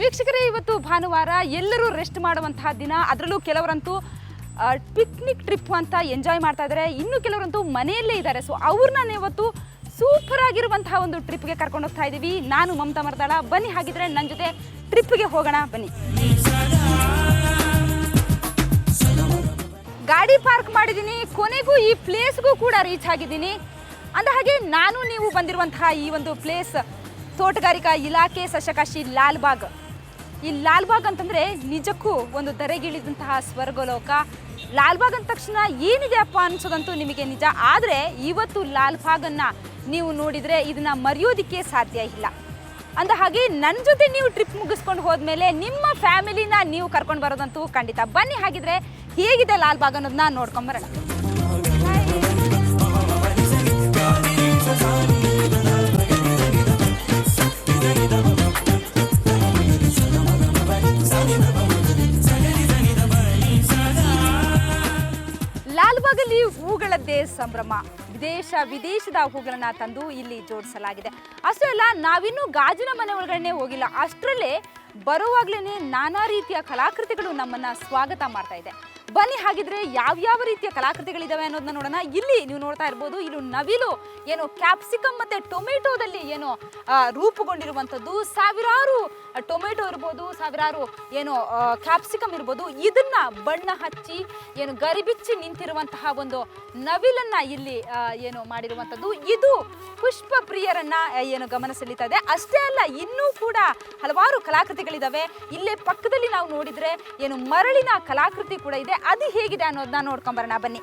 ವೀಕ್ಷಕರೇ, ಇವತ್ತು ಭಾನುವಾರ, ಎಲ್ಲರೂ ರೆಸ್ಟ್ ಮಾಡುವಂತಹ ದಿನ. ಅದರಲ್ಲೂ ಕೆಲವರಂತೂ ಪಿಕ್ನಿಕ್ ಟ್ರಿಪ್ ಅಂತ ಎಂಜಾಯ್ ಮಾಡ್ತಾ ಇದ್ದಾರೆ, ಇನ್ನು ಕೆಲವರಂತೂ ಮನೆಯಲ್ಲೇ ಇದ್ದಾರೆ. ಸೊ ಅವ್ರನ್ನ ಇವತ್ತು ಸೂಪರ್ ಆಗಿರುವಂತಹ ಒಂದು ಟ್ರಿಪ್ಗೆ ಕರ್ಕೊಂಡು ಹೋಗ್ತಾ ಇದ್ದೀವಿ. ನಾನು ಮಮತಾ ಮರದಾಳ. ಬನ್ನಿ, ಹಾಗಿದ್ರೆ ನನ್ನ ಜೊತೆ ಟ್ರಿಪ್ಗೆ ಹೋಗೋಣ ಬನ್ನಿ. ಗಾಡಿ ಪಾರ್ಕ್ ಮಾಡಿದ್ದೀನಿ, ಕೊನೆಗೂ ಈ ಪ್ಲೇಸ್ಗೂ ಕೂಡ ರೀಚ್ ಆಗಿದ್ದೀನಿ. ಅಂದ ಹಾಗೆ ನಾನು ನೀವು ಬಂದಿರುವಂತಹ ಈ ಒಂದು ಪ್ಲೇಸ್ ತೋಟಗಾರಿಕಾ ಇಲಾಖೆ ಸಸ್ಯಕಾಶಿ ಲಾಲ್ಬಾಗ್. ಈ ಲಾಲ್ಬಾಗ್ ಅಂತಂದರೆ ನಿಜಕ್ಕೂ ಒಂದು ಧರೆಗಿಳಿದಂತಹ ಸ್ವರ್ಗಲೋಕ. ಲಾಲ್ಬಾಗ್ ಅಂದ ತಕ್ಷಣ ಏನಿದೆಯಪ್ಪ ಅನ್ಸೋದಂತೂ ನಿಮಗೆ ನಿಜ. ಆದರೆ ಇವತ್ತು ಲಾಲ್ಬಾಗನ್ನು ನೀವು ನೋಡಿದರೆ ಇದನ್ನು ಮರೆಯೋದಕ್ಕೆ ಸಾಧ್ಯ ಇಲ್ಲ. ಅಂದ ಹಾಗೆ ನನ್ನ ಜೊತೆ ನೀವು ಟ್ರಿಪ್ ಮುಗಿಸ್ಕೊಂಡು ಹೋದ್ಮೇಲೆ ನಿಮ್ಮ ಫ್ಯಾಮಿಲಿನ ನೀವು ಕರ್ಕೊಂಡು ಬರೋದಂತೂ ಖಂಡಿತ. ಬನ್ನಿ, ಹಾಗಿದ್ರೆ ಹೇಗಿದೆ ಲಾಲ್ಬಾಗ್ ಅನ್ನೋದನ್ನ ನೋಡ್ಕೊಂಬರೋಣ. ಲಾಲ್ಬಾಗಲ್ಲಿ ಹೂಗಳದ್ದೇ ಸಂಭ್ರಮ. ವಿದೇಶದ ಹೂಗಳನ್ನ ತಂದು ಇಲ್ಲಿ ಜೋಡಿಸಲಾಗಿದೆ. ಅಷ್ಟೇ ಅಲ್ಲ, ನಾವಿನ್ನೂ ಗಾಜಿನ ಮನೆ ಒಳಗಡೆ ಹೋಗಿಲ್ಲ. ಅಷ್ಟರಲ್ಲೇ ಬರುವಾಗ್ಲೇ ನಾನಾ ರೀತಿಯ ಕಲಾಕೃತಿಗಳು ನಮ್ಮನ್ನ ಸ್ವಾಗತ ಮಾಡ್ತಾ ಇದೆ. ಬನ್ನಿ, ಹಾಗಿದ್ರೆ ಯಾವ್ಯಾವ ರೀತಿಯ ಕಲಾಕೃತಿಗಳಿದಾವೆ ಅನ್ನೋದನ್ನ ನೋಡೋಣ. ಇಲ್ಲಿ ನೀವು ನೋಡ್ತಾ ಇರ್ಬೋದು, ಇಲ್ಲಿ ನವಿಲು ಏನು ಕ್ಯಾಪ್ಸಿಕಮ್ ಮತ್ತೆ ಟೊಮೆಟೊದಲ್ಲಿ ಏನು ರೂಪುಗೊಂಡಿರುವಂಥದ್ದು. ಸಾವಿರಾರು ಟೊಮೆಟೊ ಇರ್ಬೋದು, ಸಾವಿರಾರು ಏನು ಕ್ಯಾಪ್ಸಿಕಮ್ ಇರ್ಬೋದು, ಇದನ್ನ ಬಣ್ಣ ಹಚ್ಚಿ ಏನು ಗರಿಬಿಚ್ಚಿ ನಿಂತಿರುವಂತಹ ಒಂದು ನವಿಲನ್ನ ಇಲ್ಲಿ ಏನು ಮಾಡಿರುವಂಥದ್ದು. ಇದು ಪುಷ್ಪ ಪ್ರಿಯರನ್ನ ಏನು ಗಮನ ಸೆಳೀತಾ ಇದೆ. ಅಷ್ಟೇ ಅಲ್ಲ, ಇನ್ನೂ ಕೂಡ ಹಲವಾರು ಕಲಾಕೃತಿಗಳಿದಾವೆ. ಇಲ್ಲೇ ಪಕ್ಕದಲ್ಲಿ ನಾವು ನೋಡಿದ್ರೆ ಏನು ಮರಳಿನ ಕಲಾಕೃತಿ ಕೂಡ ಇದೆ. ಅದು ಹೇಗಿದೆ ಅನ್ನೋದನ್ನ ನೋಡ್ಕೊಂಬರೋಣ ಬನ್ನಿ.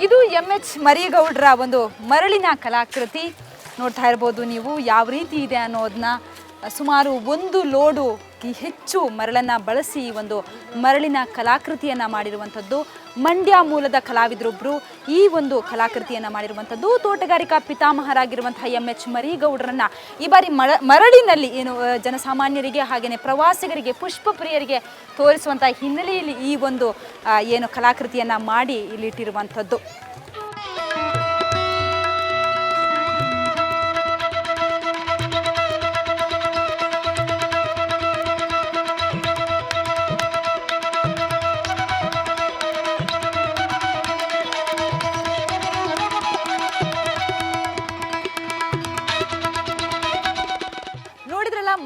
ಇದು MH ಮರಿಗೌಡರ ಒಂದು ಮರಳಿನ ಕಲಾಕೃತಿ. ನೋಡ್ತಾ ಇರ್ಬೋದು ನೀವು ಯಾವ ರೀತಿ ಇದೆ ಅನ್ನೋದನ್ನ. ಸುಮಾರು 1 ಲೋಡು ಹೆಚ್ಚು ಮರಳನ್ನು ಬಳಸಿ ಒಂದು ಮರಳಿನ ಕಲಾಕೃತಿಯನ್ನು ಮಾಡಿರುವಂಥದ್ದು. ಮಂಡ್ಯ ಮೂಲದ ಕಲಾವಿದರೊಬ್ಬರು ಈ ಒಂದು ಕಲಾಕೃತಿಯನ್ನು ಮಾಡಿರುವಂಥದ್ದು. ತೋಟಗಾರಿಕಾ ಪಿತಾಮಹರಾಗಿರುವಂತಹ MH ಮರಿಗೌಡರನ್ನ ಈ ಬಾರಿ ಮರಳಿನಲ್ಲಿ ಏನು ಜನಸಾಮಾನ್ಯರಿಗೆ ಹಾಗೆಯೇ ಪ್ರವಾಸಿಗರಿಗೆ, ಪುಷ್ಪ ಪ್ರಿಯರಿಗೆ ತೋರಿಸುವಂಥ ಹಿನ್ನೆಲೆಯಲ್ಲಿ ಈ ಒಂದು ಏನು ಕಲಾಕೃತಿಯನ್ನು ಮಾಡಿ ಇಲ್ಲಿಟ್ಟಿರುವಂಥದ್ದು.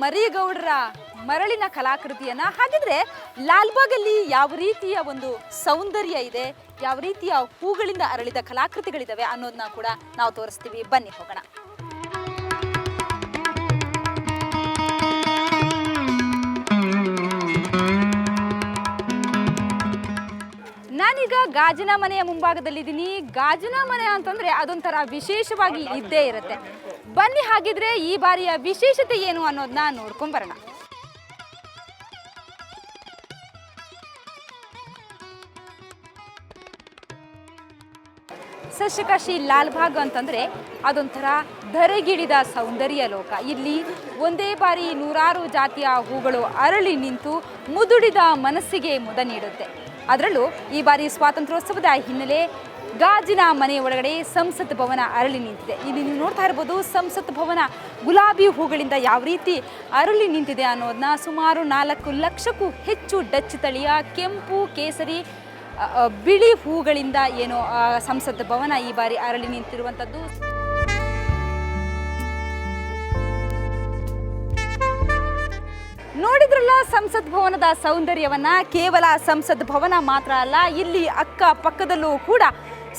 ಮರಿಗೌಡರ ಮರಳಿನ ಕಲಾಕೃತಿಯನ್ನ. ಹಾಗಿದ್ರೆ ಲಾಲ್ಬಾಗಲ್ಲಿ ಯಾವ ರೀತಿಯ ಒಂದು ಸೌಂದರ್ಯ ಇದೆ, ಯಾವ ರೀತಿಯ ಹೂಗಳಿಂದ ಅರಳಿದ ಕಲಾಕೃತಿಗಳಿದಾವೆ ಅನ್ನೋದನ್ನ ಕೂಡ ನಾವು ತೋರಿಸ್ತೀವಿ. ಬನ್ನಿ ಹೋಗೋಣ. ನಾನೀಗ ಗಾಜಿನ ಮನೆಯ ಮುಂಭಾಗದಲ್ಲಿದ್ದೀನಿ. ಗಾಜಿನ ಮನೆ ಅಂತಂದ್ರೆ ಅದೊಂಥರ ವಿಶೇಷವಾಗಿ ಇದ್ದೇ ಇರುತ್ತೆ. ಬನ್ನಿ, ಹಾಗಿದ್ರೆ ಈ ಬಾರಿಯ ವಿಶೇಷತೆ ಏನು ಅನ್ನೋದನ್ನ ನೋಡ್ಕೊಂಡ್ ಬರೋಣ. ಸಸ್ಯಕಾಶಿ ಲಾಲ್ಬಾಗ್ ಅಂತಂದ್ರೆ ಅದೊಂಥರ ಧರೆಗಿಳಿದ ಸೌಂದರ್ಯ ಲೋಕ. ಇಲ್ಲಿ ಒಂದೇ ಬಾರಿ ನೂರಾರು ಜಾತಿಯ ಹೂಗಳು ಅರಳಿ ನಿಂತು ಮುದುಡಿದ ಮನಸ್ಸಿಗೆ ಮುದ ನೀಡುತ್ತೆ. ಅದರಲ್ಲೂ ಈ ಬಾರಿ ಸ್ವಾತಂತ್ರ್ಯೋತ್ಸವದ ಹಿನ್ನೆಲೆ ಗಾಜಿನ ಮನೆ ಒಳಗಡೆ ಸಂಸತ್ ಭವನ ಅರಳಿ ನಿಂತಿದೆ. ಇಲ್ಲಿ ನೀವು ನೋಡ್ತಾ ಇರ್ಬೋದು, ಸಂಸತ್ ಭವನ ಗುಲಾಬಿ ಹೂಗಳಿಂದ ಯಾವ ರೀತಿ ಅರಳಿ ನಿಂತಿದೆ ಅನ್ನೋದನ್ನ. ಸುಮಾರು 4 ಲಕ್ಷಕ್ಕೂ ಹೆಚ್ಚು ಡಚ್ ತಳಿಯ ಕೆಂಪು, ಕೇಸರಿ, ಬಿಳಿ ಹೂಗಳಿಂದ ಏನು ಸಂಸತ್ ಭವನ ಈ ಬಾರಿ ಅರಳಿ ನಿಂತಿರುವಂಥದ್ದು. ನೋಡಿದ್ರಲ್ಲ ಸಂಸತ್ ಭವನದ ಸೌಂದರ್ಯವನ್ನ. ಕೇವಲ ಸಂಸತ್ ಭವನ ಮಾತ್ರ ಅಲ್ಲ, ಇಲ್ಲಿ ಅಕ್ಕ ಪಕ್ಕದಲ್ಲೂ ಕೂಡ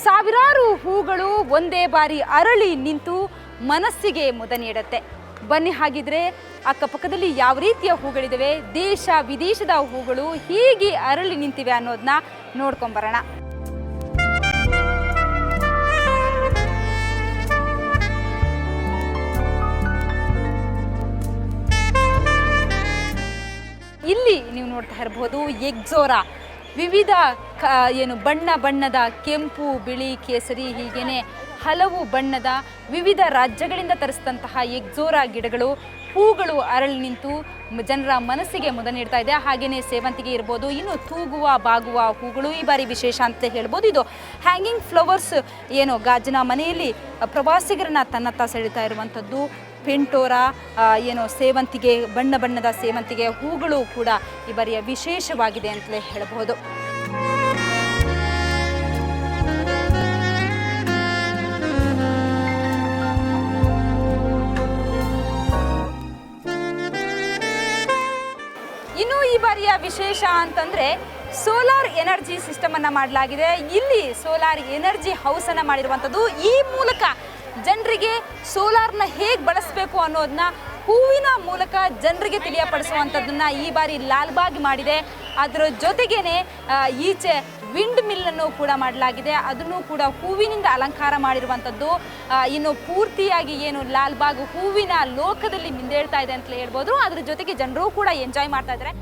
ಸಾವಿರಾರು ಹೂಗಳು ಒಂದೇ ಬಾರಿ ಅರಳಿ ನಿಂತು ಮನಸ್ಸಿಗೆ ಮುದ ನೀಡುತ್ತೆ. ಬನ್ನಿ, ಹಾಗಿದ್ರೆ ಅಕ್ಕಪಕ್ಕದಲ್ಲಿ ಯಾವ ರೀತಿಯ ಹೂಗಳಿದಾವೆ, ದೇಶ ವಿದೇಶದ ಹೂಗಳು ಹೀಗೆ ಅರಳಿ ನಿಂತಿವೆ ಅನ್ನೋದನ್ನ ನೋಡ್ಕೊಂಬರೋಣ. ಇಲ್ಲಿ ನೀವು ನೋಡ್ತಾ ಇರಬಹುದು ಎಕ್ಸೋರಾ ವಿವಿಧ ಏನು ಬಣ್ಣ ಬಣ್ಣದ ಕೆಂಪು, ಬಿಳಿ, ಕೇಸರಿ ಹೀಗೇನೆ ಹಲವು ಬಣ್ಣದ ವಿವಿಧ ರಾಜ್ಯಗಳಿಂದ ತರಿಸಿದಂತಹ ಎಕ್ಸೋರಾ ಗಿಡಗಳು, ಹೂಗಳು ಅರಳಿ ನಿಂತು ಜನರ ಮನಸ್ಸಿಗೆ ಮುದ ನೀಡ್ತಾ ಇದೆ. ಹಾಗೆಯೇ ಸೇವಂತಿಗೆ ಇರ್ಬೋದು, ಇನ್ನು ತೂಗುವ ಬಾಗುವ ಹೂಗಳು ಈ ಬಾರಿ ವಿಶೇಷ ಅಂತ ಹೇಳ್ಬೋದು. ಇದು ಹ್ಯಾಂಗಿಂಗ್ ಫ್ಲವರ್ಸ್ ಏನು ಗಾಜಿನ ಮನೆಯಲ್ಲಿ ಪ್ರವಾಸಿಗರನ್ನ ತನ್ನತ್ತ ಸೆಳೀತಾ ಇರುವಂಥದ್ದು. ಪೆಂಟೋರಾ ಏನು ಸೇವಂತಿಗೆ, ಬಣ್ಣ ಬಣ್ಣದ ಸೇವಂತಿಗೆ ಹೂಗಳು ಕೂಡ ಈ ಬಾರಿಯ ವಿಶೇಷವಾಗಿದೆ ಅಂತಲೇ ಹೇಳಬಹುದು. ಇನ್ನು ಈ ಬಾರಿಯ ವಿಶೇಷ ಅಂತಂದರೆ ಸೋಲಾರ್ ಎನರ್ಜಿ ಸಿಸ್ಟಮನ್ನು ಮಾಡಲಾಗಿದೆ. ಇಲ್ಲಿ ಸೋಲಾರ್ ಎನರ್ಜಿ ಹೌಸನ್ನು ಮಾಡಿರುವಂಥದ್ದು. ಈ ಮೂಲಕ ಜನರಿಗೆ ಸೋಲಾರ್ನ ಹೇಗೆ ಬಳಸಬೇಕು ಅನ್ನೋದನ್ನ ಹೂವಿನ ಮೂಲಕ ಜನರಿಗೆ ತಿಳಿಯಪಡಿಸುವಂಥದ್ದನ್ನು ಈ ಬಾರಿ ಲಾಲ್ಬಾಗ್ ಮಾಡಿದೆ. ಅದರ ಜೊತೆಗೇನೆ ಈಚೆ ವಿಂಡ್ ಮಿಲ್ಲನ್ನು ಕೂಡ ಮಾಡಲಾಗಿದೆ. ಅದನ್ನು ಕೂಡ ಹೂವಿನಿಂದ ಅಲಂಕಾರ ಮಾಡಿರುವಂಥದ್ದು. ಇನ್ನು ಪೂರ್ತಿಯಾಗಿ ಏನು ಲಾಲ್ಬಾಗ್ ಹೂವಿನ ಲೋಕದಲ್ಲಿ ಮಿಂದೇಳ್ತಾ ಇದೆ ಅಂತಲೇ ಹೇಳ್ಬೋದು. ಅದ್ರ ಜೊತೆಗೆ ಜನರು ಕೂಡ ಎಂಜಾಯ್ ಮಾಡ್ತಾ ಇದ್ದಾರೆ.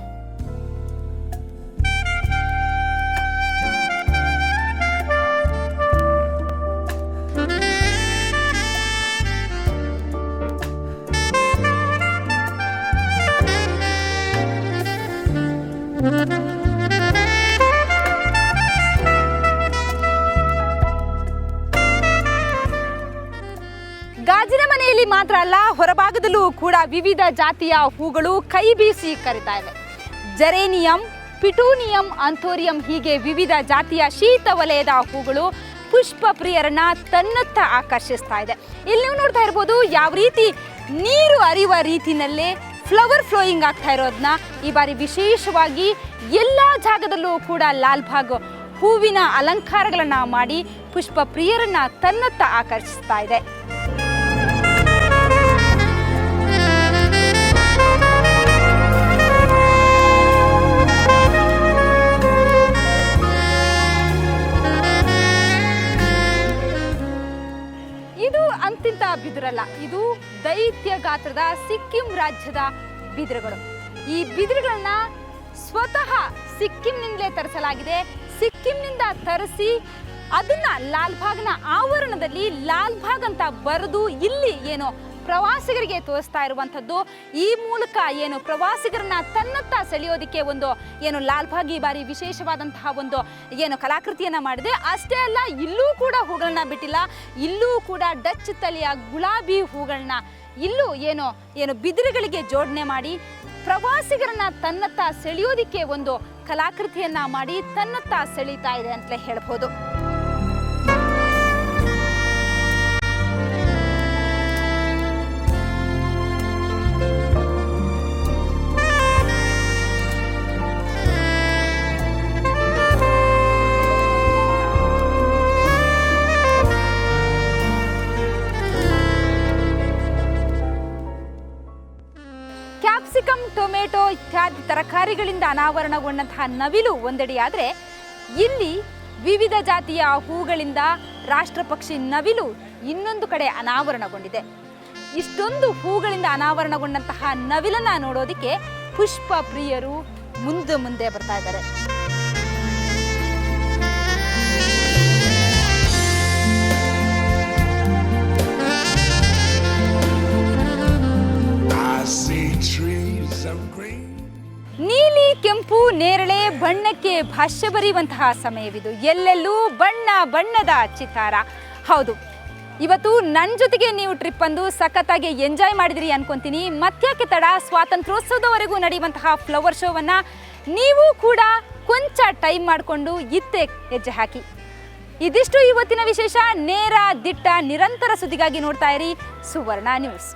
ಗಾಜಿನ ಮನೆಯಲ್ಲಿ ಮಾತ್ರ ಅಲ್ಲ, ಹೊರಭಾಗದಲ್ಲೂ ಕೂಡ ವಿವಿಧ ಜಾತಿಯ ಹೂಗಳು ಕೈ ಬೀಸಿ ಕರೀತಾ ಇವೆ. ಜರೇನಿಯಂ, ಪಿಟೂನಿಯಂ, ಆಂಥೋರಿಯಂ ಹೀಗೆ ವಿವಿಧ ಜಾತಿಯ ಶೀತ ವಲಯದ ಹೂಗಳು ಪುಷ್ಪ ಪ್ರಿಯರನ್ನ ತನ್ನತ್ತ ಆಕರ್ಷಿಸ್ತಾ ಇದೆ. ಇಲ್ಲಿ ನೀವು ನೋಡ್ತಾ ಇರ್ಬೋದು ಯಾವ ರೀತಿ ನೀರು ಹರಿಯುವ ರೀತಿಯಲ್ಲೇ ಫ್ಲವರ್ ಫ್ಲೋಯಿಂಗ್ ಆಗ್ತಾ ಇರೋದನ್ನ ಈ ಬಾರಿ ವಿಶೇಷವಾಗಿ ಎಲ್ಲ ಜಾಗದಲ್ಲೂ ಕೂಡ ಲಾಲ್ಬಾಗ್ ಹೂವಿನ ಅಲಂಕಾರಗಳನ್ನು ಮಾಡಿ ಪುಷ್ಪ ಪ್ರಿಯರನ್ನ ತನ್ನತ್ತ ಆಕರ್ಷಿಸ್ತಾ ಇದೆ. ಇದು ಅಂತಿಂತ ಬಿದಿರಲ್ಲ, ಇದು ದೈತ್ಯ ಗಾತ್ರದ ಸಿಕ್ಕಿಂ ರಾಜ್ಯದ ಬಿದಿರುಗಳು. ಈ ಬಿದಿರುಗಳನ್ನ ಸ್ವತಃ ಸಿಕ್ಕಿಂನಿಂದಲೇ ತರಿಸಲಾಗಿದೆ. ಸಿಕ್ಕಿಂನಿಂದ ತರಿಸಿ ಅದನ್ನ ಲಾಲ್ಬಾಗ್ನ ಆವರಣದಲ್ಲಿ ಲಾಲ್ಬಾಗ್ ಅಂತ ಬರೆದು ಇಲ್ಲಿ ಏನು ಪ್ರವಾಸಿಗರಿಗೆ ತೋರಿಸ್ತಾ ಇರುವಂಥದ್ದು. ಈ ಮೂಲಕ ಏನು ಪ್ರವಾಸಿಗರನ್ನ ತನ್ನತ್ತ ಸೆಳೆಯೋದಕ್ಕೆ ಒಂದು ಏನು ಲಾಲ್ಬಾಗ್ ಈ ಬಾರಿ ವಿಶೇಷವಾದಂತಹ ಒಂದು ಏನು ಕಲಾಕೃತಿಯನ್ನು ಮಾಡಿದೆ. ಅಷ್ಟೇ ಅಲ್ಲ, ಇಲ್ಲೂ ಕೂಡ ಹೂಗಳನ್ನ ಬಿಟ್ಟಿಲ್ಲ. ಇಲ್ಲೂ ಕೂಡ ಡಚ್ ತಳಿಯ ಗುಲಾಬಿ ಹೂಗಳನ್ನ ಇಲ್ಲೂ ಏನು ಬಿದಿರುಗಳಿಗೆ ಜೋಡಣೆ ಮಾಡಿ ಪ್ರವಾಸಿಗರನ್ನ ತನ್ನತ್ತ ಸೆಳೆಯೋದಕ್ಕೆ ಒಂದು ಕಲಾಕೃತಿಯನ್ನ ಮಾಡಿ ತನ್ನತ್ತ ಸೆಳೀತಾ ಇದೆ ಅಂತಲೇ ಹೇಳ್ಬೋದು. ಕ್ಯಾಪ್ಸಿಕಮ್, ಟೊಮೆಟೊ ಇತ್ಯಾದಿ ತರಕಾರಿಗಳಿಂದ ಅನಾವರಣಗೊಂಡಂತಹ ನವಿಲು ಒಂದೆಡೆಯಾದರೆ, ಇಲ್ಲಿ ವಿವಿಧ ಜಾತಿಯ ಹೂಗಳಿಂದ ರಾಷ್ಟ್ರಪಕ್ಷಿ ನವಿಲು ಇನ್ನೊಂದು ಕಡೆ ಅನಾವರಣಗೊಂಡಿದೆ. ಇಷ್ಟೊಂದು ಹೂಗಳಿಂದ ಅನಾವರಣಗೊಂಡಂತಹ ನವಿಲನ್ನ ನೋಡೋದಕ್ಕೆ ಪುಷ್ಪ ಪ್ರಿಯರು ಮುಂದೆ ಬರ್ತಾ ಇದ್ದಾರೆ. ನೀಲಿ, ಕೆಂಪು, ನೇರಳೆ ಬಣ್ಣಕ್ಕೆ ಭಾಷ್ಯ ಬರೆಯುವಂತಹ ಸಮಯವಿದು. ಎಲ್ಲೆಲ್ಲೂ ಬಣ್ಣ ಬಣ್ಣದ ಚಿತ್ತಾರ. ಹೌದು, ಇವತ್ತು ನನ್ನ ಜೊತೆಗೆ ನೀವು ಟ್ರಿಪ್ ಅಂದು ಸಖತ್ತಾಗಿ ಎಂಜಾಯ್ ಮಾಡಿದಿರಿ ಅನ್ಕೊಂತೀನಿ. ಮತ್ತ್ಯಾಕೆ ತಡ, ಸ್ವಾತಂತ್ರ್ಯೋತ್ಸವದವರೆಗೂ ನಡೆಯುವಂತಹ ಫ್ಲವರ್ ಶೋವನ್ನು ನೀವು ಕೂಡ ಕೊಂಚ ಟೈಮ್ ಮಾಡಿಕೊಂಡು ಇತ್ತೆ ಹೆಜ್ಜೆ ಹಾಕಿ. ಇದಿಷ್ಟು ಇವತ್ತಿನ ವಿಶೇಷ. ನೇರ, ದಿಟ್ಟ, ನಿರಂತರ ಸುದ್ದಿಗಾಗಿ ನೋಡ್ತಾ ಇರಿ ಸುವರ್ಣ ನ್ಯೂಸ್.